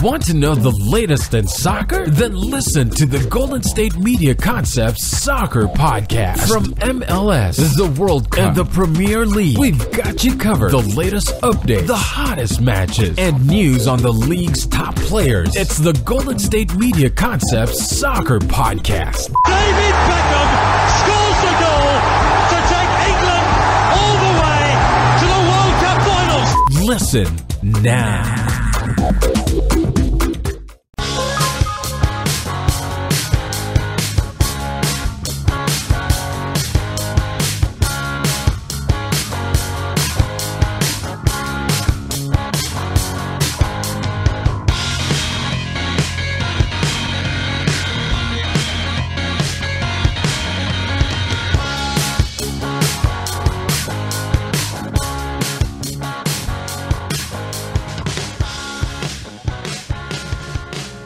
Want to know the latest in soccer? Then listen to the Golden State Media Concepts Soccer Podcast. From MLS, the World Cup, and the Premier League, we've got you covered. The latest updates, the hottest matches, and news on the league's top players. It's the Golden State Media Concepts Soccer Podcast. David Beckham scores the goal to take England all the way to the World Cup finals. Listen now.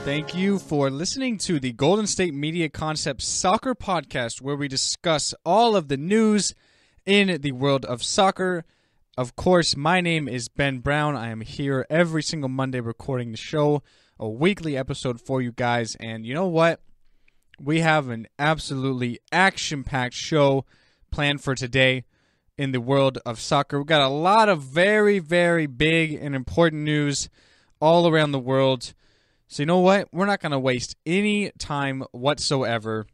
Thank you for listening to the Golden State Media Concepts Soccer Podcast, where we discuss all of the news in the world of soccer. Of course, my name is Ben Brown. I am here every single Monday recording the show, a weekly episode for you guys. And you know what? We have an absolutely action-packed show planned for today in the world of soccer. We've got a lot of very, very big and important news all around the world. So you know what? We're not going to waste any time whatsoever.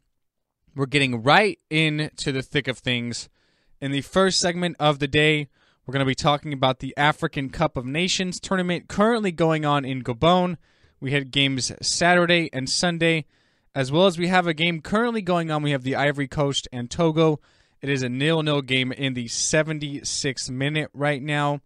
We're getting right into the thick of things. In the first segment of the day, we're going to be talking about the African Cup of Nations tournament currently going on in Gabon. We had games Saturday and Sunday, as well as we have a game currently going on. We have the Ivory Coast and Togo. It is a 0-0 game in the 76th minute right now.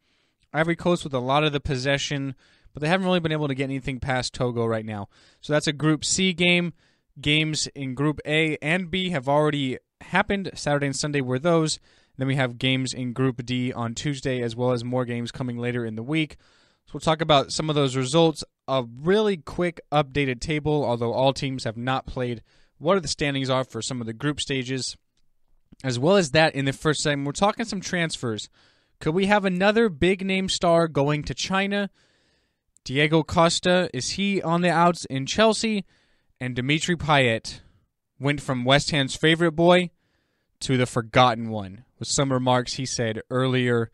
Ivory Coast with a lot of the possession, but they haven't really been able to get anything past Togo right now. So that's a Group C game. Games in Group A and B have already happened. Saturday and Sunday were those. Then we have games in Group D on Tuesday, as well as more games coming later in the week. So we'll talk about some of those results. A really quick updated table, although all teams have not played. What are the standings are for some of the group stages? As well as that, in the first segment, we're talking some transfers. Could we have another big-name star going to China? Diego Costa, is he on the outs in Chelsea? And Dimitri Payet went from West Ham's favorite boy to the forgotten one, with some remarks he said earlier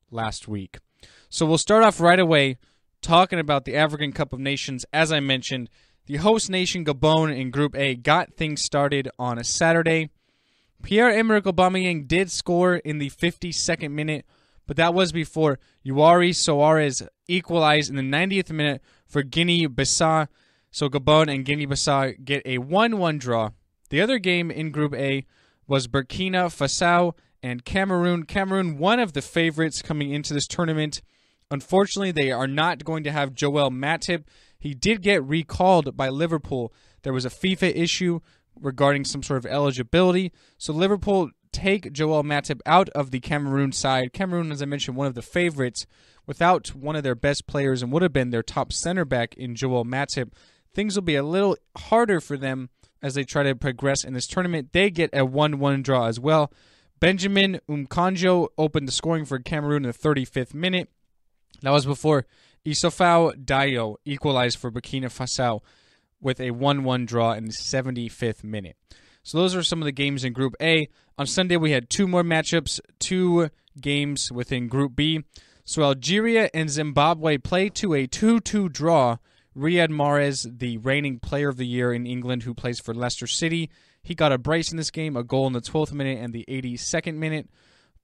last week. So we'll start off right away talking about the African Cup of Nations. As I mentioned, the host nation Gabon in Group A got things started on a Saturday. Pierre-Emerick Aubameyang did score in the 52nd minute, but that was before Youri Soares equalized in the 90th minute for Guinea-Bissau. So Gabon and Guinea-Bissau get a 1-1 draw. The other game in Group A was Burkina Faso and Cameroon. Cameroon, one of the favorites coming into this tournament. Unfortunately, they are not going to have Joel Matip. He did get recalled by Liverpool. There was a FIFA issue regarding some sort of eligibility. So Liverpool take Joel Matip out of the Cameroon side. Cameroon, as I mentioned, one of the favorites, without one of their best players and would have been their top center back in Joel Matip. Things will be a little harder for them as they try to progress in this tournament. They get a 1-1 draw as well. Benjamin Umkonjo opened the scoring for Cameroon in the 35th minute. That was before Issoufou Dayo equalized for Burkina Faso with a 1-1 draw in the 75th minute. So those are some of the games in Group A. On Sunday, we had two more matchups, two games within Group B. So Algeria and Zimbabwe played to a 2-2 draw. Riyad Mahrez, the reigning player of the year in England who plays for Leicester City, he got a brace in this game, a goal in the 12th minute and the 82nd minute.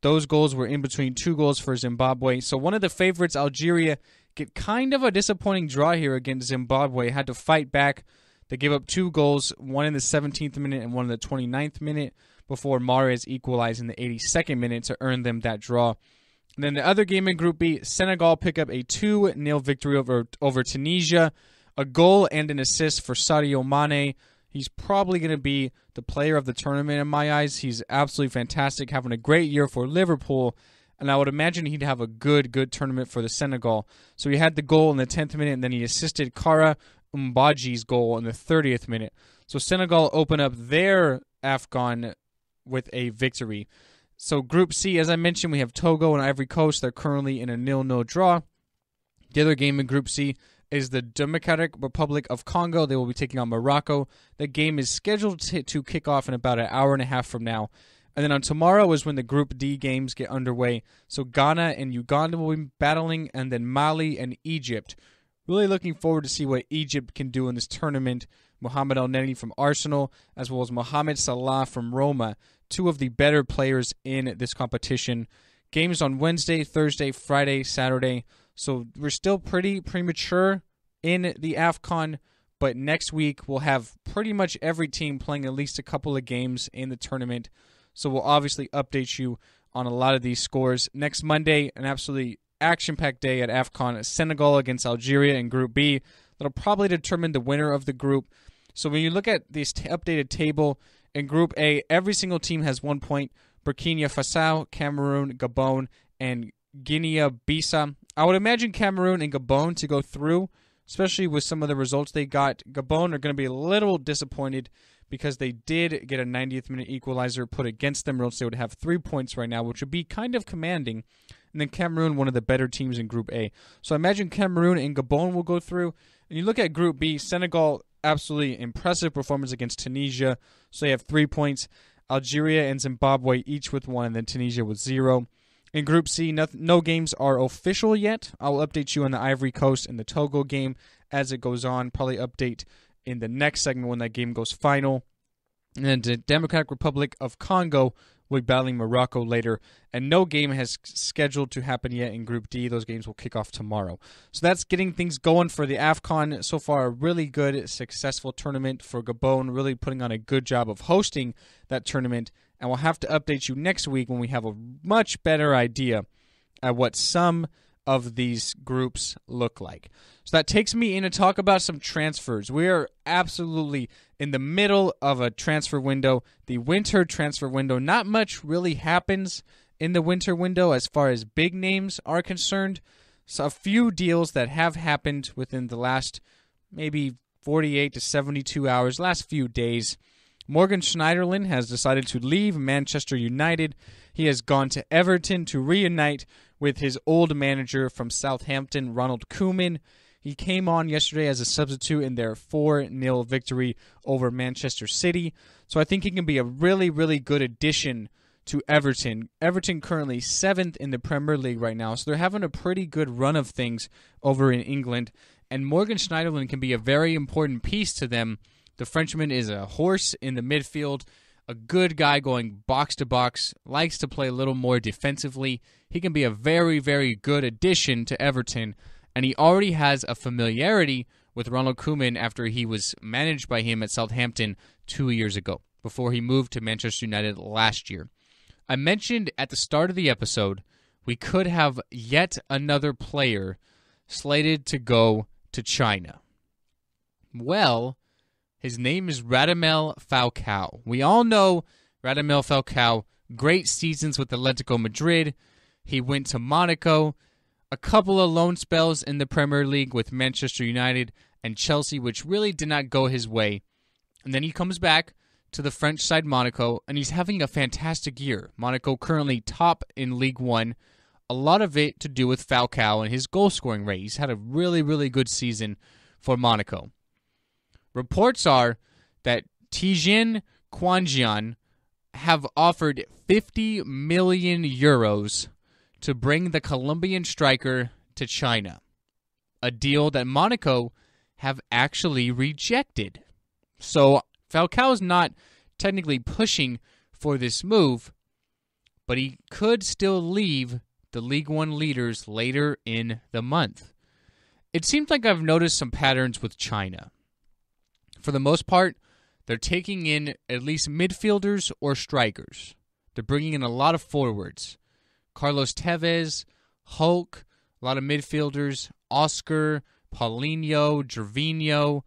Those goals were in between two goals for Zimbabwe. So one of the favorites, Algeria, get kind of a disappointing draw here against Zimbabwe. Had to fight back. They gave up two goals, one in the 17th minute and one in the 29th minute, before Mahrez equalized in the 82nd minute to earn them that draw. And then the other game in Group B, Senegal pick up a 2-0 victory over Tunisia. A goal and an assist for Sadio Mane. He's probably going to be the player of the tournament in my eyes. He's absolutely fantastic, having a great year for Liverpool. And I would imagine he'd have a good tournament for the Senegal. So he had the goal in the 10th minute, and then he assisted Kara Mbaji's goal in the 30th minute. So Senegal open up their AFCON with a victory. So Group C, as I mentioned, we have Togo and Ivory Coast. They're currently in a 0-0 draw. The other game in Group C, is the Democratic Republic of Congo. They will be taking on Morocco. The game is scheduled to kick off in about an hour and a half from now. And then on tomorrow is when the Group D games get underway. So Ghana and Uganda will be battling, and then Mali and Egypt. Really looking forward to see what Egypt can do in this tournament. Mohamed El Neni from Arsenal, as well as Mohamed Salah from Roma, two of the better players in this competition. Games on Wednesday, Thursday, Friday, Saturday. So we're still pretty premature in the AFCON, but next week we'll have pretty much every team playing at least a couple of games in the tournament. So we'll obviously update you on a lot of these scores. Next Monday, an absolutely action-packed day at AFCON. Senegal against Algeria in Group B. That'll probably determine the winner of the group. So when you look at this updated table, in Group A, every single team has 1 point. Burkina Faso, Cameroon, Gabon, and Guinea-Bissau. I would imagine Cameroon and Gabon to go through, especially with some of the results they got. Gabon are going to be a little disappointed because they did get a 90th minute equalizer put against them, or else they would have 3 points right now, which would be kind of commanding. And then Cameroon, one of the better teams in Group A. So I imagine Cameroon and Gabon will go through. And you look at Group B, Senegal, absolutely impressive performance against Tunisia. So they have 3 points. Algeria and Zimbabwe each with 1, and then Tunisia with 0. In Group C, no games are official yet. I'll update you on the Ivory Coast and the Togo game as it goes on. Probably update in the next segment when that game goes final. And then the Democratic Republic of Congo will be battling Morocco later. And no game has scheduled to happen yet in Group D. Those games will kick off tomorrow. So that's getting things going for the AFCON. So far, a really good, successful tournament for Gabon, really putting on a good job of hosting that tournament. And we'll have to update you next week when we have a much better idea at what some of these groups look like. So that takes me in to talk about some transfers. We are absolutely in the middle of a transfer window, the winter transfer window. Not much really happens in the winter window as far as big names are concerned. So a few deals that have happened within the last maybe 48 to 72 hours, last few days. Morgan Schneiderlin has decided to leave Manchester United. He has gone to Everton to reunite with his old manager from Southampton, Ronald Koeman. He came on yesterday as a substitute in their 4-0 victory over Manchester City. So I think he can be a really, really good addition to Everton. Everton currently 7th in the Premier League right now, so they're having a pretty good run of things over in England. And Morgan Schneiderlin can be a very important piece to them. The Frenchman is a horse in the midfield, a good guy going box to box, likes to play a little more defensively. He can be a very, very good addition to Everton, and he already has a familiarity with Ronald Koeman after he was managed by him at Southampton 2 years ago, before he moved to Manchester United last year. I mentioned at the start of the episode we could have yet another player slated to go to China. Well, his name is Radamel Falcao. We all know Radamel Falcao, great seasons with Atletico Madrid. He went to Monaco, a couple of loan spells in the Premier League with Manchester United and Chelsea, which really did not go his way. And then he comes back to the French side Monaco, and he's having a fantastic year. Monaco currently top in Ligue 1. A lot of it to do with Falcao and his goal-scoring rate. He's had a really, really good season for Monaco. Reports are that Tianjin Quanjian have offered 50 million euros to bring the Colombian striker to China, a deal that Monaco have actually rejected. So Falcao's not technically pushing for this move, but he could still leave the Ligue 1 leaders later in the month. It seems like I've noticed some patterns with China. For the most part, they're taking in at least midfielders or strikers. They're bringing in a lot of forwards. Carlos Tevez, Hulk, a lot of midfielders, Oscar, Paulinho, Gervinho,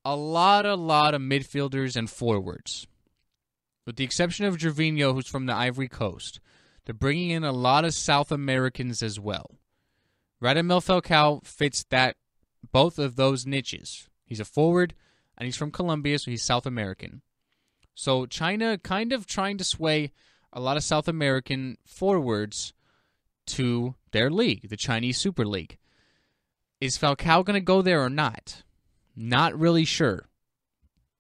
a lot of midfielders and forwards. With the exception of Gervinho, who's from the Ivory Coast, they're bringing in a lot of South Americans as well. Radamel Falcao fits both of those niches. He's a forward, and he's from Colombia, so he's South American. So China kind of trying to sway a lot of South American forwards to their league, the Chinese Super League. Is Falcao going to go there or not? Not really sure.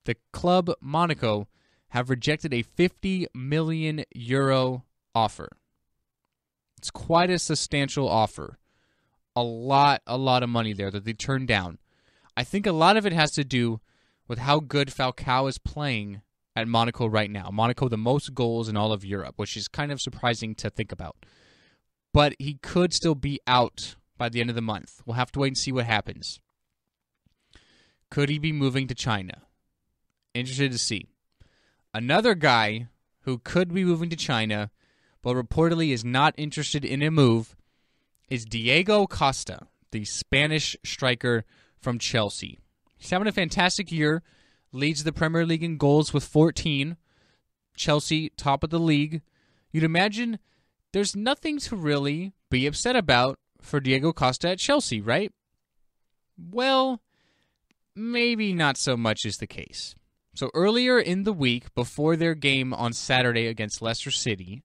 The club, Monaco, have rejected a €50 million offer. It's quite a substantial offer. A lot of money there that they turned down. I think a lot of it has to do with how good Falcao is playing at Monaco right now. Monaco, the most goals in all of Europe, which is kind of surprising to think about. But he could still be out by the end of the month. We'll have to wait and see what happens. Could he be moving to China? Interested to see. Another guy who could be moving to China, but reportedly is not interested in a move, is Diego Costa, the Spanish striker from Chelsea. He's having a fantastic year, leads the Premier League in goals with 14. Chelsea, top of the league. You'd imagine there's nothing to really be upset about for Diego Costa at Chelsea, right? Well, maybe not so much is the case. So earlier in the week, before their game on Saturday against Leicester City,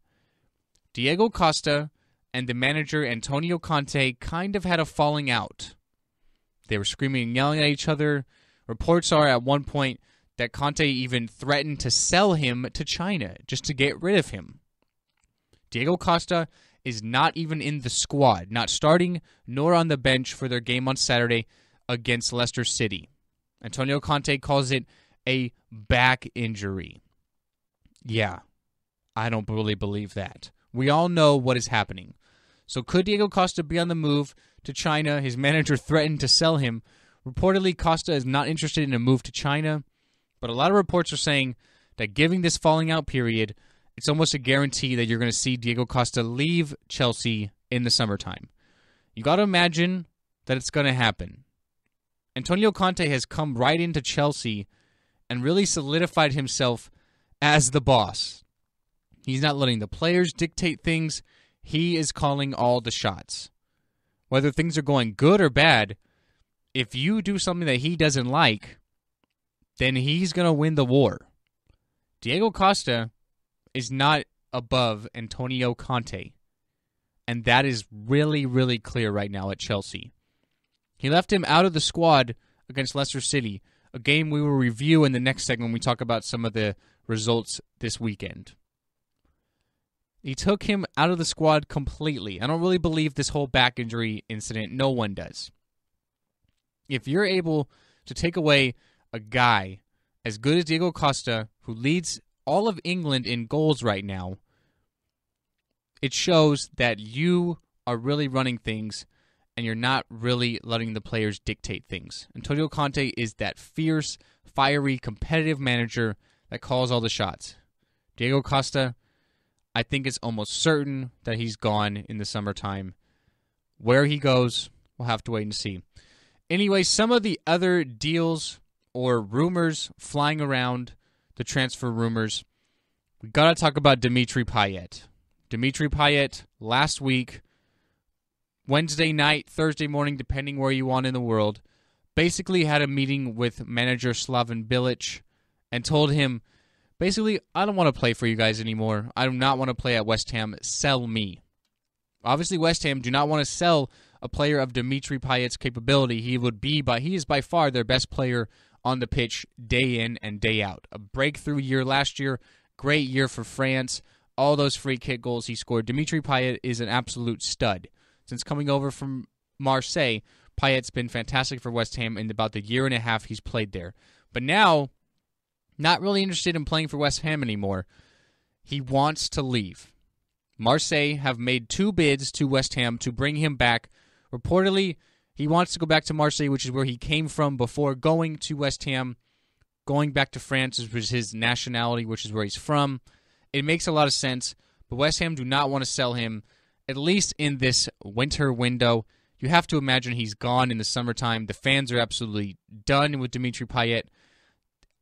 Diego Costa and the manager Antonio Conte kind of had a falling out. They were screaming and yelling at each other. Reports are at one point that Conte even threatened to sell him to China just to get rid of him. Diego Costa is not even in the squad, not starting nor on the bench for their game on Saturday against Leicester City. Antonio Conte calls it a back injury. Yeah, I don't really believe that. We all know what is happening. So could Diego Costa be on the move to China? His manager threatened to sell him. Reportedly, Costa is not interested in a move to China, but a lot of reports are saying that given this falling out period, it's almost a guarantee that you're going to see Diego Costa leave Chelsea in the summertime. You got to imagine that it's going to happen. Antonio Conte has come right into Chelsea and really solidified himself as the boss. He's not letting the players dictate things. He is calling all the shots. Whether things are going good or bad, if you do something that he doesn't like, then he's going to win the war. Diego Costa is not above Antonio Conte. And that is really, really clear right now at Chelsea. He left him out of the squad against Leicester City, a game we will review in the next segment when we talk about some of the results this weekend. He took him out of the squad completely. I don't really believe this whole back injury incident. No one does. If you're able to take away a guy as good as Diego Costa, who leads all of England in goals right now, it shows that you are really running things and you're not really letting the players dictate things. Antonio Conte is that fierce, fiery, competitive manager that calls all the shots. Diego Costa, I think it's almost certain that he's gone in the summertime. Where he goes, we'll have to wait and see. Anyway, some of the other deals or rumors flying around, the transfer rumors, we got to talk about Dimitri Payet. Dimitri Payet, last week, Wednesday night, Thursday morning, depending where you want in the world, basically had a meeting with manager Slaven Bilic and told him, basically, I don't want to play for you guys anymore. I do not want to play at West Ham. Sell me. Obviously, West Ham do not want to sell a player of Dimitri Payet's capability. He is by far their best player on the pitch day in and day out. A breakthrough year last year, great year for France. All those free kick goals he scored. Dimitri Payet is an absolute stud. Since coming over from Marseille, Payet's been fantastic for West Ham in about the year and a half he's played there. But now, not really interested in playing for West Ham anymore. He wants to leave. Marseille have made 2 bids to West Ham to bring him back. Reportedly, he wants to go back to Marseille, which is where he came from before going to West Ham. Going back to France, which is his nationality, which is where he's from. It makes a lot of sense, but West Ham do not want to sell him, at least in this winter window. You have to imagine he's gone in the summertime. The fans are absolutely done with Dimitri Payet.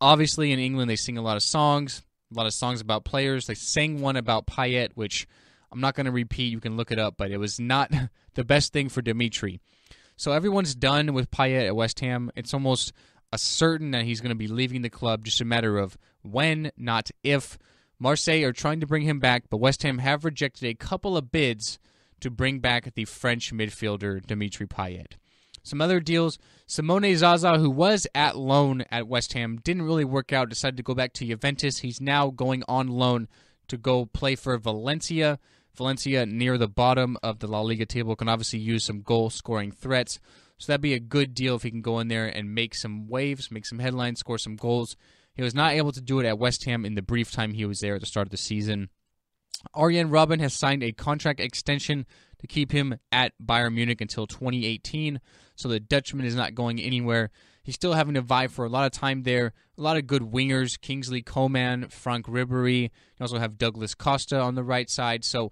Obviously, in England, they sing a lot of songs about players. They sang one about Payet, which I'm not going to repeat. You can look it up, but it was not the best thing for Dimitri. So everyone's done with Payet at West Ham. It's almost a certain that he's going to be leaving the club, just a matter of when, not if. Marseille are trying to bring him back, but West Ham have rejected a couple of bids to bring back the French midfielder Dimitri Payet. Some other deals, Simone Zaza, who was at loan at West Ham, didn't really work out, decided to go back to Juventus. He's now going on loan to go play for Valencia. Valencia, near the bottom of the La Liga table, can obviously use some goal-scoring threats. So that'd be a good deal if he can go in there and make some waves, make some headlines, score some goals. He was not able to do it at West Ham in the brief time he was there at the start of the season. Arjen Robben has signed a contract extension to keep him at Bayern Munich until 2018, so the Dutchman is not going anywhere. He's still having to vie for a lot of time there. A lot of good wingers, Kingsley Coman, Frank Ribery. You also have Douglas Costa on the right side. So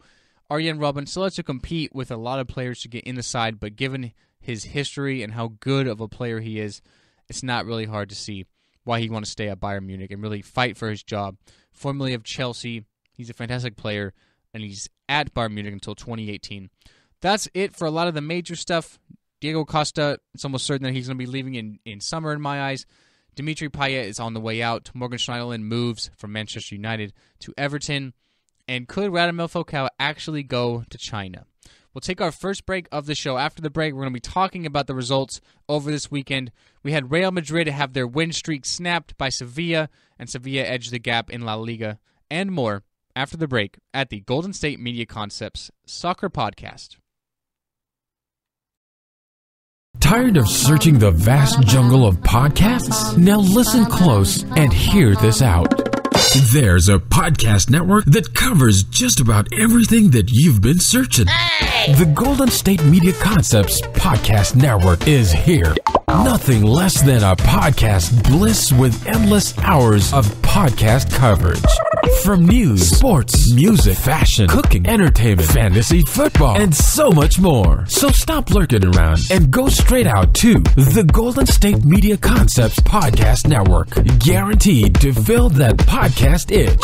Arjen Robben still has to compete with a lot of players to get in the side, but given his history and how good of a player he is, it's not really hard to see why he'd want to stay at Bayern Munich and really fight for his job. Formerly of Chelsea, he's a fantastic player, and he's at Bayern Munich until 2018. That's it for a lot of the major stuff. Diego Costa, it's almost certain that he's going to be leaving in summer in my eyes. Dimitri Payet is on the way out. Morgan Schneiderlin moves from Manchester United to Everton. And could Radamel Falcao actually go to China? We'll take our first break of the show. After the break, we're going to be talking about the results over this weekend. We had Real Madrid have their win streak snapped by Sevilla, and Sevilla edged the gap in La Liga, and more after the break at the Golden State Media Concepts Soccer Podcast. Tired of searching the vast jungle of podcasts? Now listen close and hear this out. There's a podcast network that covers just about everything that you've been searching. Hey! The Golden State Media Concepts Podcast Network is here. Nothing less than a podcast bliss with endless hours of podcast coverage. From news, sports, music, fashion, cooking, entertainment, fantasy, football, and so much more. So stop lurking around and go straight out to the Golden State Media Concepts Podcast Network. Guaranteed to fill that podcast itch.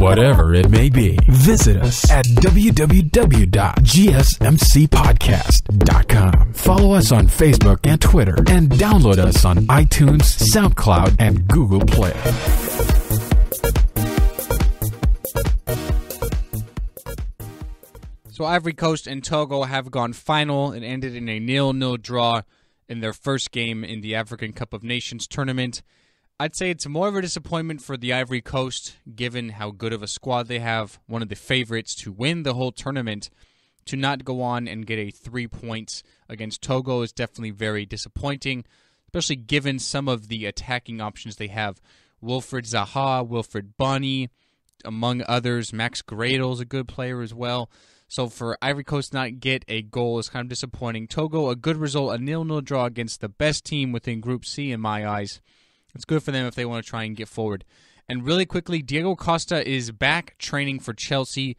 Whatever it may be. Visit us at www.gsmcpodcast.com. Follow us on Facebook and Twitter, and download us on iTunes, SoundCloud, and Google Play. So Ivory Coast and Togo have gone final. It ended in a 0-0 draw in their first game in the African Cup of Nations tournament. I'd say it's more of a disappointment for the Ivory Coast, given how good of a squad they have, one of the favorites to win the whole tournament. To not go on and get a 3 points against Togo is definitely very disappointing, especially given some of the attacking options they have. Wilfried Zaha, Wilfried Bony, among others. Max Gradle's a good player as well. So for Ivory Coast not get a goal is kind of disappointing. Togo, a good result, a 0-0 draw against the best team within Group C in my eyes. It's good for them if they want to try and get forward. And really quickly, Diego Costa is back training for Chelsea,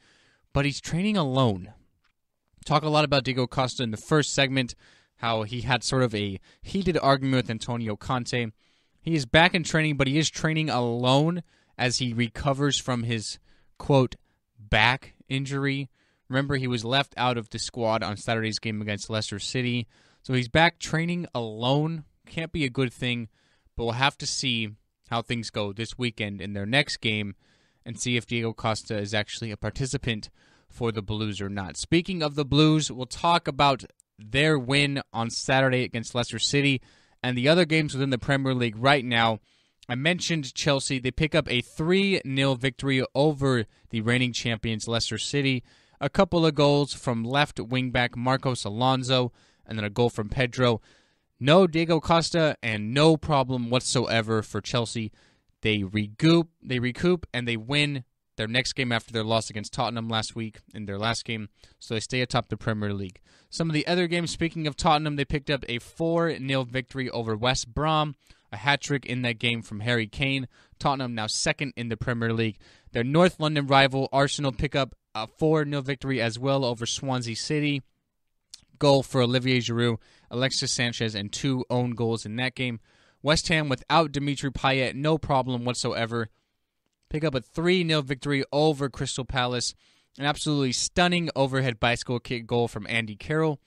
but he's training alone. Talk a lot about Diego Costa in the first segment, how he had sort of a heated argument with Antonio Conte. He is back in training, but he is training alone as he recovers from his, quote, back injury. Remember, he was left out of the squad on Saturday's game against Leicester City. So he's back training alone. Can't be a good thing, but we'll have to see how things go this weekend in their next game and see if Diego Costa is actually a participant for the Blues or not. Speaking of the Blues, we'll talk about their win on Saturday against Leicester City and the other games within the Premier League right now. I mentioned Chelsea. They pick up a 3-0 victory over the reigning champions Leicester City. A couple of goals from left wingback Marcos Alonso, and then a goal from Pedro. No Diego Costa, and no problem whatsoever for Chelsea. They recoup, and they win their next game after their loss against Tottenham last week in their last game, so they stay atop the Premier League. Some of the other games, speaking of Tottenham, they picked up a 4-0 victory over West Brom, a hat-trick in that game from Harry Kane. Tottenham now second in the Premier League. Their North London rival, Arsenal, pick up a 4-0 victory as well over Swansea City. Goal for Olivier Giroud, Alexis Sanchez, and 2 own goals in that game. West Ham, without Dimitri Payet, no problem whatsoever. Pick up a 3-0 victory over Crystal Palace. An absolutely stunning overhead bicycle kick goal from Andy Carroll.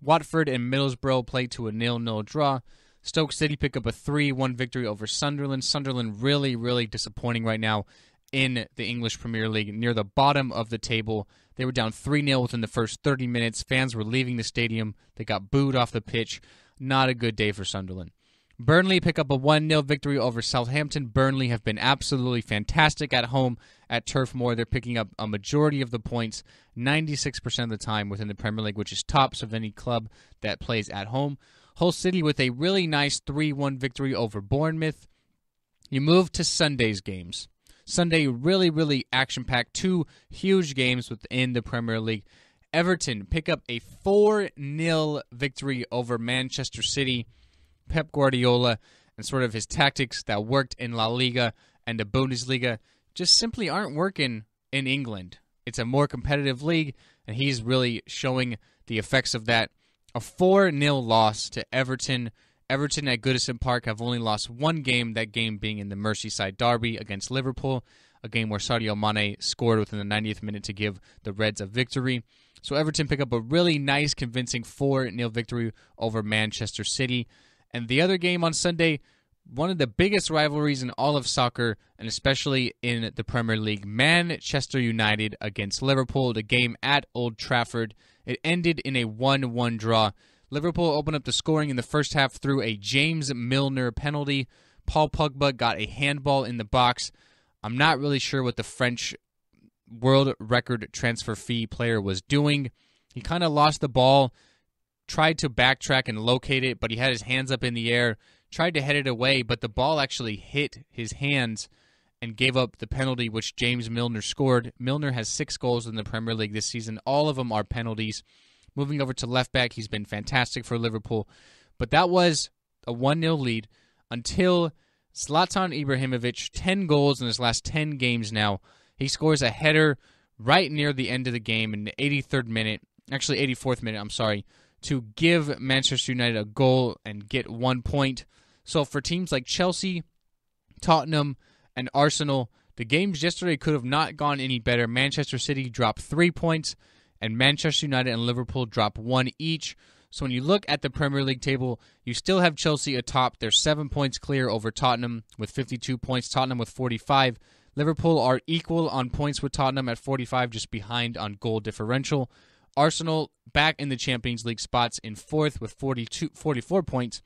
Watford and Middlesbrough play to a 0-0 draw. Stoke City pick up a 3-1 victory over Sunderland. Sunderland really, really disappointing right now. in the English Premier League, near the bottom of the table. They were down 3-0 within the first 30 minutes. Fans were leaving the stadium. They got booed off the pitch. Not a good day for Sunderland. Burnley pick up a 1-0 victory over Southampton. Burnley have been absolutely fantastic at home at Turf Moor. They're picking up a majority of the points, 96% of the time within the Premier League, which is tops of any club that plays at home. Hull City with a really nice 3-1 victory over Bournemouth. You move to Sunday's games. Sunday, really, really action-packed. 2 huge games within the Premier League. Everton pick up a 4-0 victory over Manchester City. Pep Guardiola and sort of his tactics that worked in La Liga and the Bundesliga just simply aren't working in England. It's a more competitive league, and he's really showing the effects of that. A 4-0 loss to Everton. Everton at Goodison Park have only lost one game, that game being in the Merseyside derby against Liverpool, a game where Sadio Mane scored within the 90th minute to give the Reds a victory. So Everton pick up a really nice, convincing 4-0 victory over Manchester City. And the other game on Sunday, one of the biggest rivalries in all of soccer, and especially in the Premier League, Manchester United against Liverpool, the game at Old Trafford. It ended in a 1-1 draw. Liverpool opened up the scoring in the first half through a James Milner penalty. Paul Pogba got a handball in the box. I'm not really sure what the French world record transfer fee player was doing. He kind of lost the ball, tried to backtrack and locate it, but he had his hands up in the air, tried to head it away, but the ball actually hit his hands and gave up the penalty, which James Milner scored. Milner has 6 goals in the Premier League this season. All of them are penalties. Moving over to left back, he's been fantastic for Liverpool. But that was a 1-0 lead until Zlatan Ibrahimovic, 10 goals in his last 10 games now. He scores a header right near the end of the game in the 84th minute, to give Manchester United a goal and get 1 point. So for teams like Chelsea, Tottenham, and Arsenal, the games yesterday could have not gone any better. Manchester City dropped 3 points, and Manchester United and Liverpool dropped 1 each. So when you look at the Premier League table, you still have Chelsea atop. They're 7 points clear over Tottenham with 52 points, Tottenham with 45. Liverpool are equal on points with Tottenham at 45, just behind on goal differential. Arsenal back in the Champions League spots in 4th with 44 points.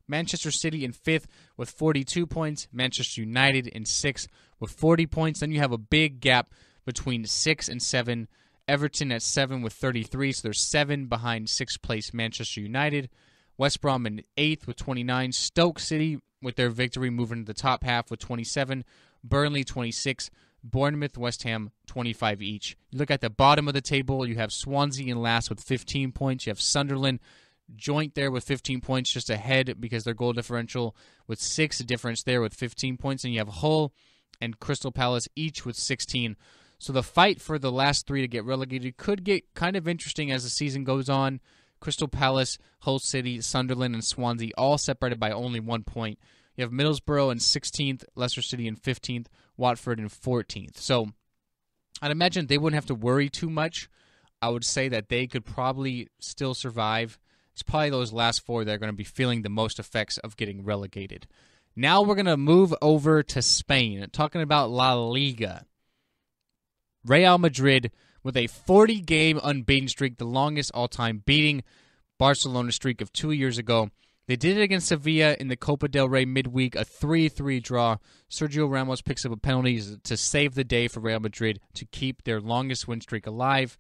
Manchester City in 5th with 42 points. Manchester United in 6th with 40 points. Then you have a big gap between 6 and 7. Everton at 7 with 33, so they're 7 behind 6th place Manchester United. West Brom in 8th with 29. Stoke City with their victory moving to the top half with 27. Burnley 26. Bournemouth, West Ham, 25 each. You look at the bottom of the table, you have Swansea in last with 15 points. You have Sunderland joint there with 15 points, just ahead because their goal differential with 6 difference there with 15 points. And you have Hull and Crystal Palace each with 16. So the fight for the last 3 to get relegated could get kind of interesting as the season goes on. Crystal Palace, Hull City, Sunderland, and Swansea all separated by only 1 point. You have Middlesbrough in 16th, Leicester City in 15th, Watford in 14th. So I'd imagine they wouldn't have to worry too much. I would say that they could probably still survive. It's probably those last 4 that are going to be feeling the most effects of getting relegated. Now we're going to move over to Spain, talking about La Liga. Real Madrid with a 40-game unbeaten streak, the longest all-time, beating Barcelona streak of 2 years ago. They did it against Sevilla in the Copa del Rey midweek, a 3-3 draw. Sergio Ramos picks up a penalty to save the day for Real Madrid to keep their longest win streak alive.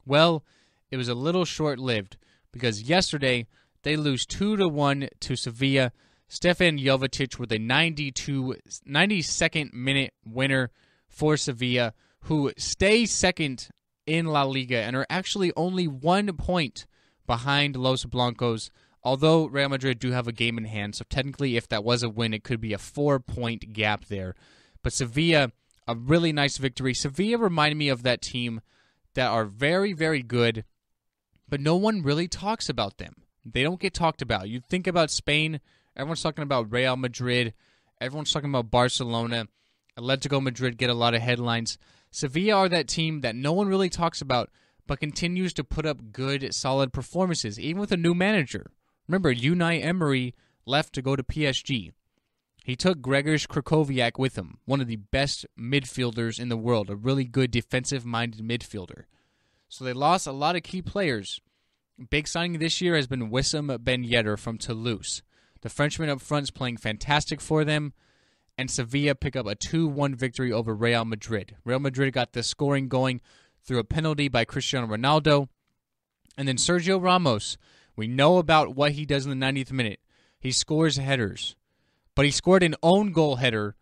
Well, it was a little short-lived because yesterday they lose 2-1 to Sevilla. Stefan Jovetic with a 92nd minute winner for Sevilla, who stay second in La Liga and are actually only 1 point behind Los Blancos, although Real Madrid do have a game in hand, so technically if that was a win, it could be a 4-point gap there. But Sevilla, a really nice victory. Sevilla reminded me of that team that are very, very good, but no one really talks about them. They don't get talked about. You think about Spain, everyone's talking about Real Madrid, everyone's talking about Barcelona, Atletico Madrid get a lot of headlines. Sevilla are that team that no one really talks about, but continues to put up good, solid performances, even with a new manager. Remember, Unai Emery left to go to PSG. He took Grzegorz Krychowiak with him, one of the best midfielders in the world, a really good defensive-minded midfielder. So they lost a lot of key players. Big signing this year has been Wissam Ben Yedder from Toulouse. The Frenchman up front is playing fantastic for them, and Sevilla pick up a 2-1 victory over Real Madrid. Real Madrid got the scoring going through a penalty by Cristiano Ronaldo. And then Sergio Ramos, we know about what he does in the 90th minute. He scores headers. But he scored an own goal header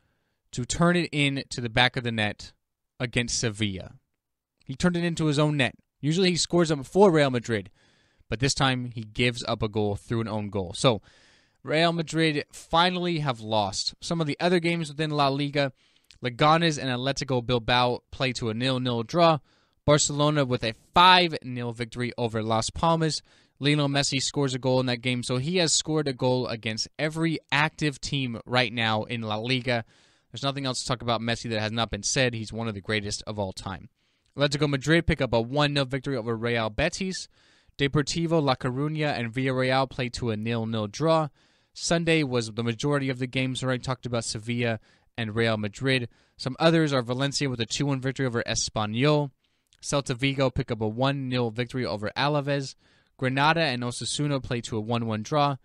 to turn it in to the back of the net against Sevilla. He turned it into his own net. Usually he scores them for Real Madrid, but this time he gives up a goal through an own goal. So Real Madrid finally have lost. Some of the other games within La Liga, Leganes and Atletico Bilbao play to a 0-0 draw. Barcelona with a 5-0 victory over Las Palmas. Lionel Messi scores a goal in that game, so he has scored a goal against every active team right now in La Liga. There's nothing else to talk about Messi that has not been said. He's one of the greatest of all time. Atletico Madrid pick up a 1-0 victory over Real Betis. Deportivo La Coruña and Villarreal play to a 0-0 draw. Sunday was the majority of the games. Already talked about Sevilla and Real Madrid. Some others are Valencia with a 2-1 victory over Espanyol. Celta Vigo pick up a 1-0 victory over Alaves. Granada and Osasuna play to a 1-1 draw.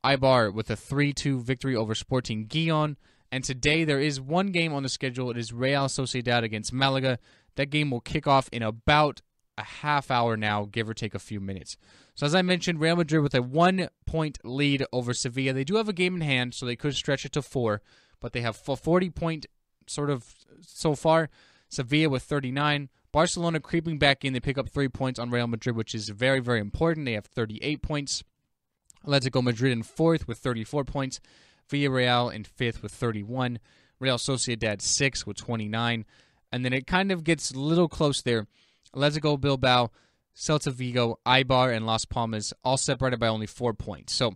Eibar with a 3-2 victory over Sporting Gijon. And today there is one game on the schedule. It is Real Sociedad against Malaga. That game will kick off in about a half hour now, give or take a few minutes. So as I mentioned, Real Madrid with a 1-point lead over Sevilla. They do have a game in hand, so they could stretch it to 4, but they have 40-point sort of so far. Sevilla with 39. Barcelona creeping back in. They pick up 3 points on Real Madrid, which is very, very important. They have 38 points. Atletico Madrid in 4th with 34 points. Villarreal in 5th with 31. Real Sociedad 6th with 29. And then it kind of gets a little close there. Atletico Bilbao, Celta Vigo, Eibar, and Las Palmas all separated by only 4 points. So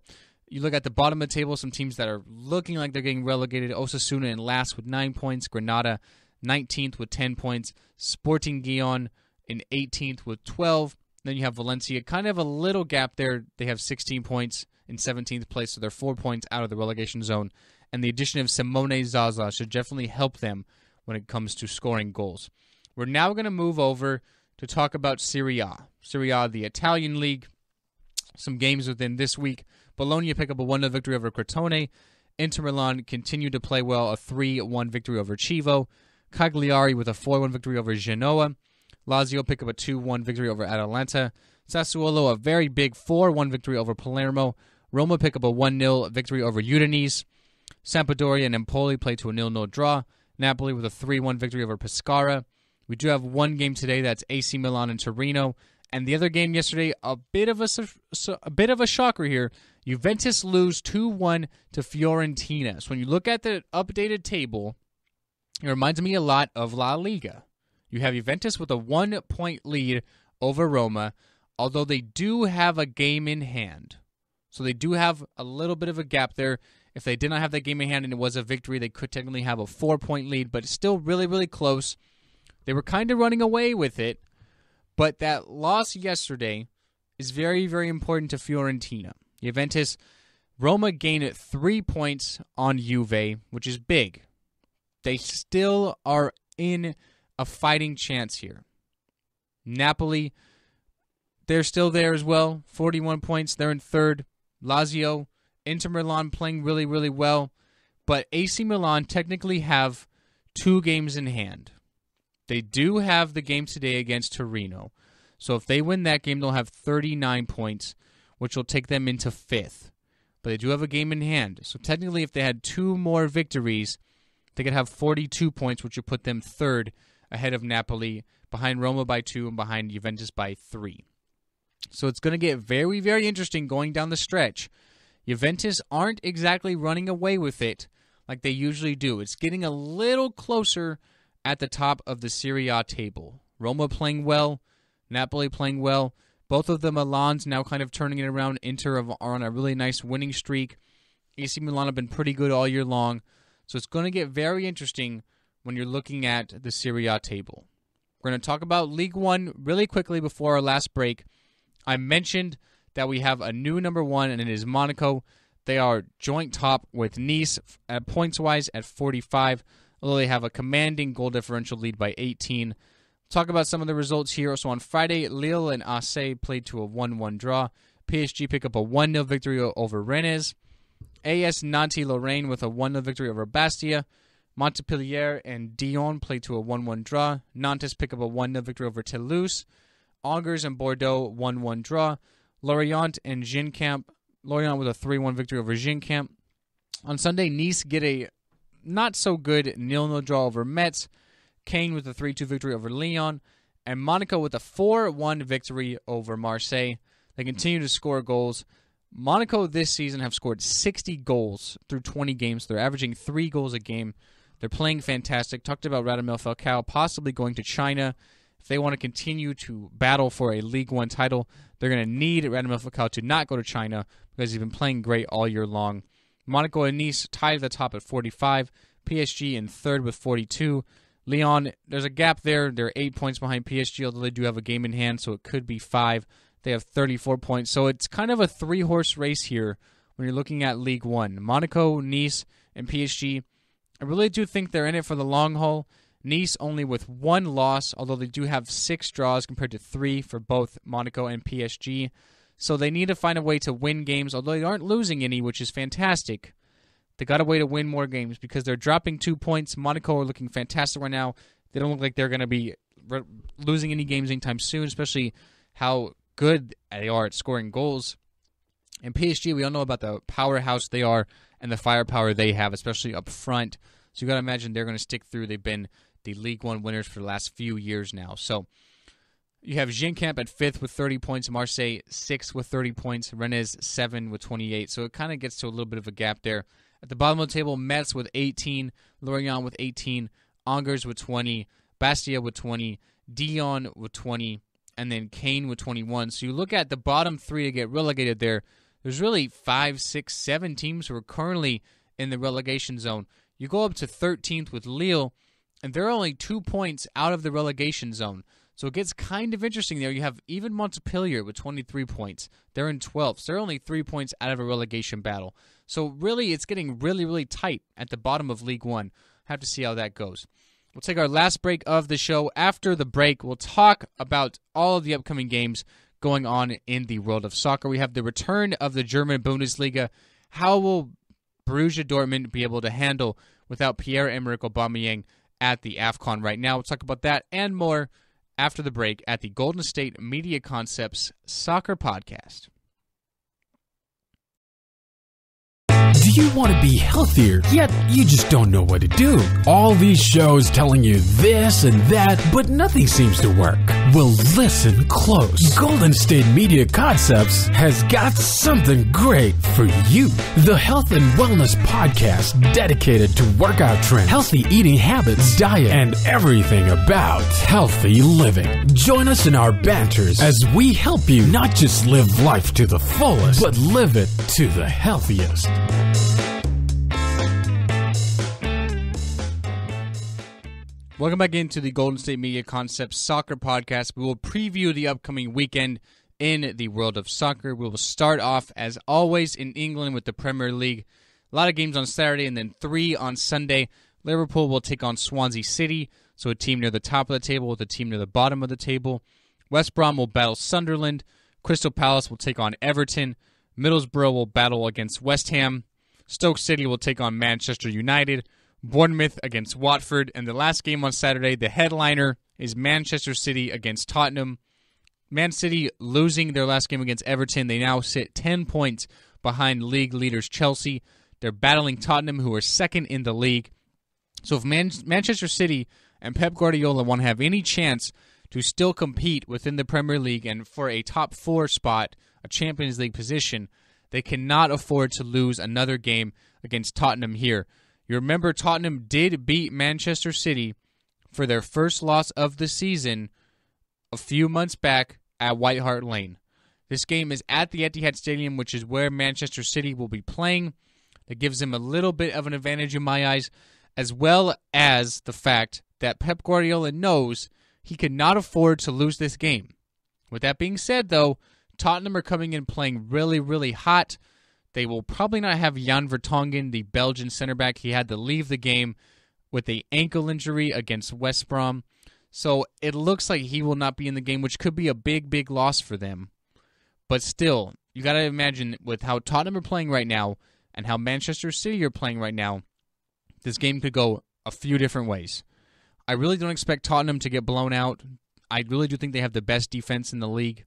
you look at the bottom of the table, some teams that are looking like they're getting relegated. Osasuna in last with 9 points. Granada 19th with 10 points. Sporting Gijon in 18th with 12. Then you have Valencia, kind of a little gap there. They have 16 points in 17th place, so they're 4 points out of the relegation zone. And the addition of Simone Zaza should definitely help them when it comes to scoring goals. We're now going to move over to talk about Serie A. Serie A, the Italian league. Some games within this week. Bologna pick up a 1-0 victory over Crotone. Inter Milan continue to play well, a 3-1 victory over Chievo. Cagliari with a 4-1 victory over Genoa. Lazio pick up a 2-1 victory over Atalanta. Sassuolo a very big 4-1 victory over Palermo. Roma pick up a 1-0 victory over Udinese. Sampdoria and Empoli play to a 0-0 draw. Napoli with a 3-1 victory over Pescara. We do have one game today, that's AC Milan and Torino. And the other game yesterday, a bit of a shocker here. Juventus lose 2-1 to Fiorentina. So when you look at the updated table, it reminds me a lot of La Liga. You have Juventus with a 1-point lead over Roma, although they do have a game in hand. So they do have a little bit of a gap there. If they did not have that game in hand and it was a victory, they could technically have a 4-point lead, but it's still really, really close. They were kind of running away with it, but that loss yesterday is very, very important to Fiorentina. Roma gained 3 points on Juve, which is big. They still are in a fighting chance here. Napoli, they're still there as well. 41 points. They're in 3rd. Lazio, Inter Milan playing really, really well. But AC Milan technically have 2 games in hand. They do have the game today against Torino. So if they win that game, they'll have 39 points, which will take them into 5th. But they do have a game in hand. So technically, if they had 2 more victories, they could have 42 points, which would put them 3rd ahead of Napoli, behind Roma by 2, and behind Juventus by 3. So it's going to get very, very interesting going down the stretch. Juventus aren't exactly running away with it like they usually do. It's getting a little closer at the top of the Serie A table. Roma playing well, Napoli playing well. Both of the Milans now kind of turning it around. Inter are on a really nice winning streak. AC Milan have been pretty good all year long. So it's going to get very interesting when you're looking at the Serie A table. We're going to talk about League One really quickly before our last break. I mentioned that we have a new number 1, and it is Monaco. They are joint top with Nice at points-wise at 45, although they have a commanding goal differential lead by 18. Talk about some of the results here. So on Friday, Lille and Marseille played to a 1-1 draw. PSG pick up a 1-0 victory over Rennes. AS Nantes-Lorraine with a 1-0 victory over Bastia. Montpellier and Dijon played to a 1-1 draw. Nantes pick up a 1-0 victory over Toulouse. Angers and Bordeaux 1-1 draw. Lorient and Ginkamp. Lorient with a 3-1 victory over Ginkamp. On Sunday, Nice get a not-so-good 0-0 draw over Metz. Caen with a 3-2 victory over Lyon. And Monaco with a 4-1 victory over Marseille. They continue to score goals. Monaco this season have scored 60 goals through 20 games. They're averaging 3 goals a game. They're playing fantastic. Talked about Radamel Falcao possibly going to China. If they want to continue to battle for a League One title, they're going to need Radamel Falcao to not go to China because he's been playing great all year long. Monaco and Nice tied at the top at 45. PSG in third with 42. Lyon, there's a gap there. They're 8 points behind PSG, although they do have a game in hand, so it could be 5. They have 34 points. So it's kind of a 3-horse race here when you're looking at League One. Monaco, Nice, and PSG, I really do think they're in it for the long haul. Nice only with 1 loss, although they do have 6 draws compared to 3 for both Monaco and PSG. So they need to find a way to win games, although they aren't losing any, which is fantastic. They got a way to win more games because they're dropping 2 points. Monaco are looking fantastic right now. They don't look like they're going to be losing any games anytime soon, especially how good they are at scoring goals. And PSG, we all know about the powerhouse they are and the firepower they have, especially up front. So you got to imagine they're going to stick through. They've been the League One winners for the last few years now. So you have Ginkamp at 5th with 30 points, Marseille 6th with 30 points, Rennes 7 with 28. So it kind of gets to a little bit of a gap there. At the bottom of the table, Metz with 18, Lorient with 18, Angers with 20, Bastia with 20, Dijon with 20, and then Caen with 21. So you look at the bottom 3 to get relegated there. There's really 5, 6, 7 teams who are currently in the relegation zone. You go up to 13th with Lille, and they're only 2 points out of the relegation zone. So it gets kind of interesting there. You have even Montpellier with 23 points. They're in 12th. So they're only 3 points out of a relegation battle. So really, it's getting really, really tight at the bottom of League One. Have to see how that goes. We'll take our last break of the show. After the break, we'll talk about all of the upcoming games going on in the world of soccer. We have the return of the German Bundesliga. How will Borussia Dortmund be able to handle without Pierre-Emerick Aubameyang at the AFCON right now? We'll talk about that and more after the break at the Golden State Media Concepts Soccer Podcast. Do you want to be healthier, yet you just don't know what to do? All these shows telling you this and that, but nothing seems to work. Well, listen close. Golden State Media Concepts has got something great for you. The Health and Wellness Podcast dedicated to workout trends, healthy eating habits, diet, and everything about healthy living. Join us in our banters as we help you not just live life to the fullest, but live it to the healthiest. Welcome back into the Golden State Media Concepts Soccer Podcast. We will preview the upcoming weekend in the world of soccer. We will start off, as always, in England with the Premier League. A lot of games on Saturday and then 3 on Sunday. Liverpool will take on Swansea City, so a team near the top of the table with a team near the bottom of the table. West Brom will battle Sunderland. Crystal Palace will take on Everton. Middlesbrough will battle against West Ham. Stoke City will take on Manchester United. Bournemouth against Watford. And the last game on Saturday, the headliner, is Manchester City against Tottenham. Man City losing their last game against Everton. They now sit 10 points behind league leaders Chelsea. They're battling Tottenham, who are second in the league. So if Manchester City and Pep Guardiola want to have any chance to still compete within the Premier League and for a top 4 spot, a Champions League position, they cannot afford to lose another game against Tottenham here. You remember Tottenham did beat Manchester City for their first loss of the season a few months back at White Hart Lane. This game is at the Etihad Stadium, which is where Manchester City will be playing. That gives them a little bit of an advantage in my eyes, as well as the fact that Pep Guardiola knows he cannot afford to lose this game. With that being said, though, Tottenham are coming in playing really, really hot. They will probably not have Jan Vertonghen, the Belgian center back. He had to leave the game with an ankle injury against West Brom. So it looks like he will not be in the game, which could be a big, big loss for them. But still, you got to imagine with how Tottenham are playing right now and how Manchester City are playing right now, this game could go a few different ways. I really don't expect Tottenham to get blown out. I really do think they have the best defense in the league.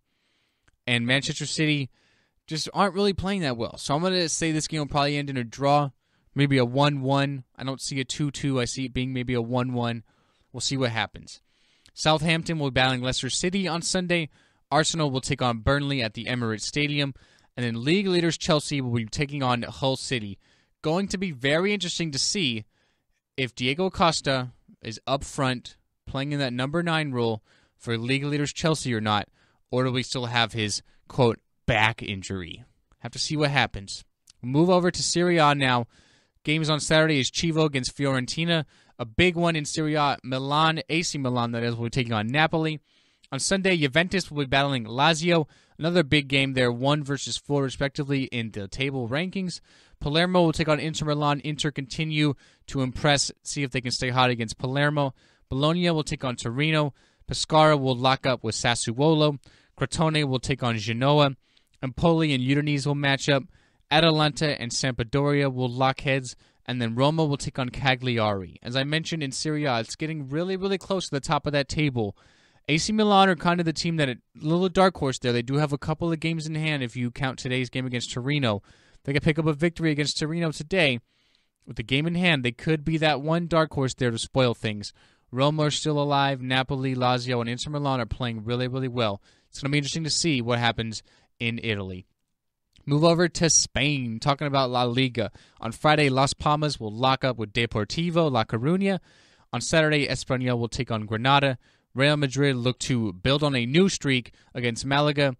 And Manchester City just aren't really playing that well. So I'm going to say this game will probably end in a draw, maybe a 1-1. I don't see a 2-2. I see it being maybe a 1-1. We'll see what happens. Southampton will be battling Leicester City on Sunday. Arsenal will take on Burnley at the Emirates Stadium. And then league leaders Chelsea will be taking on Hull City. Going to be very interesting to see if Diego Costa is up front playing in that number 9 role for league leaders Chelsea or not, or do we still have his, quote, back injury? Have to see what happens. We'll move over to Serie A now. Games on Saturday is Chievo against Fiorentina. A big one in Serie A. Milan, AC Milan, that is, will be taking on Napoli. On Sunday, Juventus will be battling Lazio. Another big game there, 1 versus 4 respectively in the table rankings. Palermo will take on Inter Milan. Inter continue to impress, see if they can stay hot against Palermo. Bologna will take on Torino. Pescara will lock up with Sassuolo. Crotone will take on Genoa. Empoli and Udinese will match up. Atalanta and Sampdoria will lock heads. And then Roma will take on Cagliari. As I mentioned in Serie A, it's getting really, really close to the top of that table. AC Milan are kind of the team that, a little dark horse there. They do have a couple of games in hand if you count today's game against Torino. They could pick up a victory against Torino today. With the game in hand, they could be that one dark horse there to spoil things. Roma are still alive. Napoli, Lazio, and Inter Milan are playing really, really well. It's going to be interesting to see what happens in Italy. Move over to Spain, talking about La Liga. On Friday, Las Palmas will lock up with Deportivo La Coruña. On Saturday, Espanyol will take on Granada. Real Madrid look to build on a new streak against Malaga.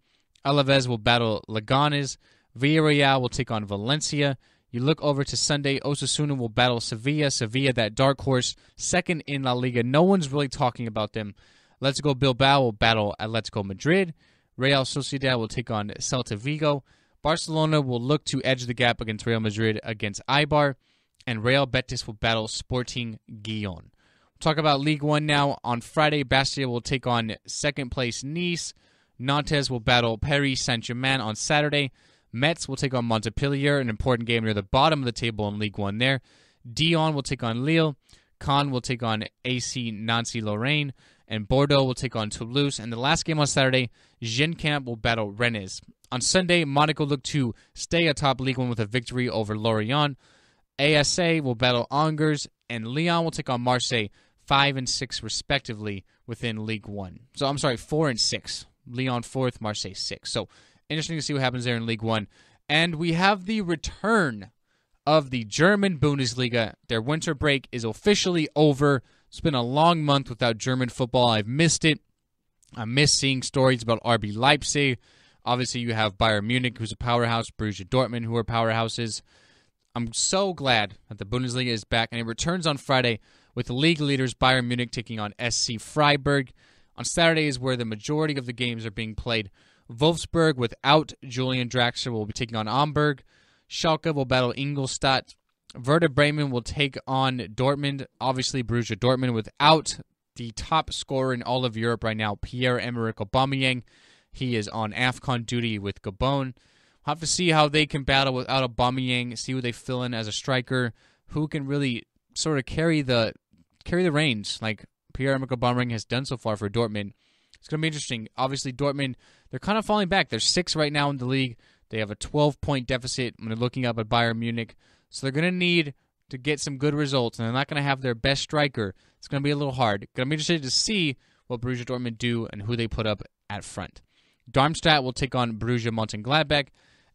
Alaves will battle Leganes. Villarreal will take on Valencia. You look over to Sunday, Osasuna will battle Sevilla. Sevilla, that dark horse, second in La Liga. No one's really talking about them. Let's Go Bilbao will battle Atletico Madrid. Real Sociedad will take on Celta Vigo. Barcelona will look to edge the gap against Real Madrid against Eibar. And Real Betis will battle Sporting Gijon. We'll talk about League One now. On Friday, Bastia will take on second place Nice. Nantes will battle Paris Saint-Germain on Saturday. Metz will take on Montpellier, an important game near the bottom of the table in League One there. Dijon will take on Lille. Caen will take on AC Nancy-Lorraine. And Bordeaux will take on Toulouse. And the last game on Saturday, Genkamp will battle Rennes. On Sunday, Monaco look to stay atop League One with a victory over Lorient. ASA will battle Angers. And Lyon will take on Marseille, 5 and 6 respectively within League One. So I'm sorry, 4 and 6. Lyon 4th, Marseille 6th. So interesting to see what happens there in League One. And we have the return of the German Bundesliga. Their winter break is officially over. It's been a long month without German football. I've missed it. I miss seeing stories about RB Leipzig. Obviously, you have Bayern Munich, who's a powerhouse, Borussia Dortmund, who are powerhouses. I'm so glad that the Bundesliga is back, and it returns on Friday with the league leaders Bayern Munich taking on SC Freiburg. On Saturday is where the majority of the games are being played. Wolfsburg, without Julian Draxler, will be taking on Hamburg. Schalke will battle Ingolstadt. Werder Bremen will take on Dortmund. Obviously, Borussia Dortmund without the top scorer in all of Europe right now, Pierre-Emerick Aubameyang. He is on AFCON duty with Gabon. We'll have to see how they can battle without Aubameyang, see who they fill in as a striker, who can really sort of carry the reins like Pierre-Emerick Aubameyang has done so far for Dortmund. It's going to be interesting. Obviously, Dortmund, they're kind of falling back. They're 6th right now in the league. They have a 12-point deficit when they're looking up at Bayern Munich. So they're going to need to get some good results, and they're not going to have their best striker. It's going to be a little hard. Going to be interested to see what Borussia Dortmund do and who they put up at front. Darmstadt will take on Borussia Mönchengladbach.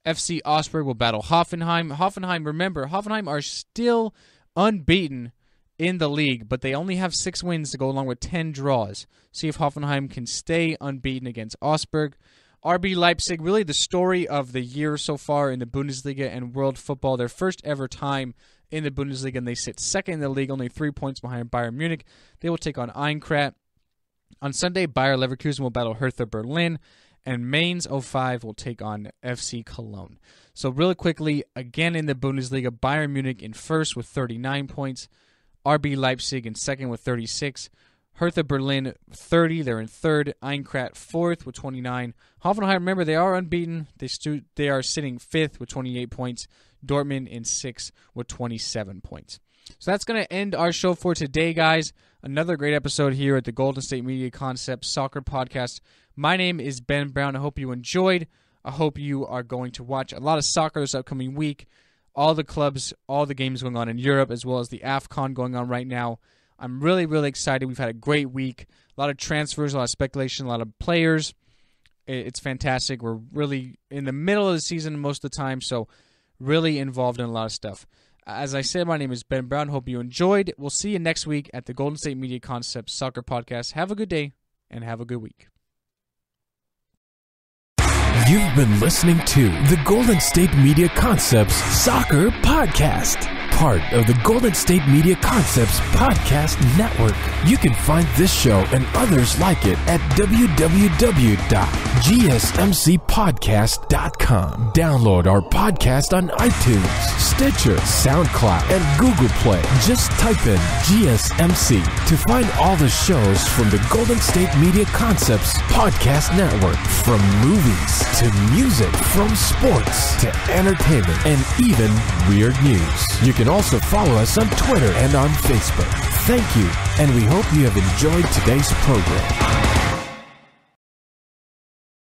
FC Augsburg will battle Hoffenheim. Hoffenheim are still unbeaten in the league, but they only have 6 wins to go along with 10 draws. See if Hoffenheim can stay unbeaten against Augsburg. RB Leipzig, really the story of the year so far in the Bundesliga and world football. Their first ever time in the Bundesliga, and they sit second in the league, only 3 points behind Bayern Munich. They will take on Eintracht. On Sunday, Bayer Leverkusen will battle Hertha Berlin. and Mainz 05 will take on FC Cologne. So really quickly, again in the Bundesliga, Bayern Munich in first with 39 points, RB Leipzig in second with 36, Hertha Berlin 30, they're in third, Eintracht fourth with 29, Hoffenheim, remember they are unbeaten, they are sitting fifth with 28 points, Dortmund in sixth with 27 points. So that's going to end our show for today, guys. Another great episode here at the Golden State Media Concepts Soccer Podcast. My name is Ben Brown. I hope you enjoyed. I hope you are going to watch a lot of soccer this upcoming week. All the clubs, all the games going on in Europe, as well as the AFCON going on right now. I'm really, really excited. We've had a great week. A lot of transfers, a lot of speculation, a lot of players. It's fantastic. We're really in the middle of the season most of the time, so really involved in a lot of stuff. As I said, my name is Ben Brown. Hope you enjoyed. We'll see you next week at the Golden State Media Concepts Soccer Podcast. Have a good day and have a good week. You've been listening to the Golden State Media Concepts Soccer Podcast, part of the Golden State Media Concepts Podcast Network. You can find this show and others like it at www.gsmcpodcast.com. Download our podcast on iTunes, Stitcher, SoundCloud, and Google Play. Just type in GSMC to find all the shows from the Golden State Media Concepts Podcast Network, from movies to music, from sports to entertainment, and even weird news. You can also follow us on Twitter and on Facebook. Thank you, and we hope you have enjoyed today's program.